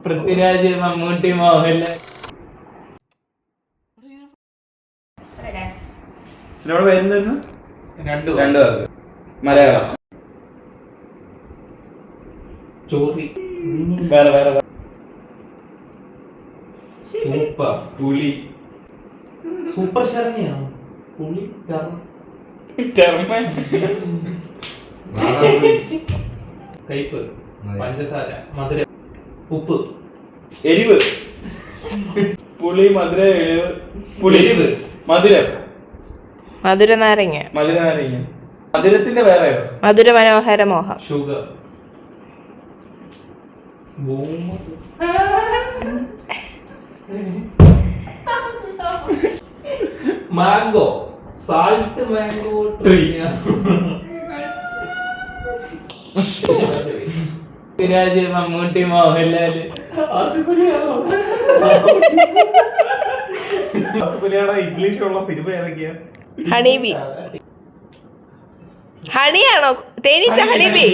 പൃഥ്വിരാജ്, മമ്മൂട്ടി, മോഹൻലാൽ. നമ്മുടെ പേരെന്തായിരുന്നു? രണ്ടു പേർക്ക്. മലയാളം. ചോറി. വേറെ വേറെ സൂപ്പർ. പുലി. സൂപ്പർ ശരണ്യാണ്. പുളി. കയ്പ്, പഞ്ചസാര, മധുരം, ഉപ്പ്, എരിവ്. പുളി, മധുര, എരിവ്. പുളി, എരിവ്, മധുരം, മധുര നാരങ്ങ, മധുര നാരങ്ങ. മധുരത്തിന്റെ വേറെയോ? മധുര മനോഹര മോഹം, sugar, mango, salt mango tree. Prithviraj, Mammootty, Mohanlal. ഇംഗ്ലീഷിലുള്ള സിനിമ ഏതൊക്കെയാ? ഹണിബി. ഹണിയാണോ? തേനീച്ച ഹണിബി.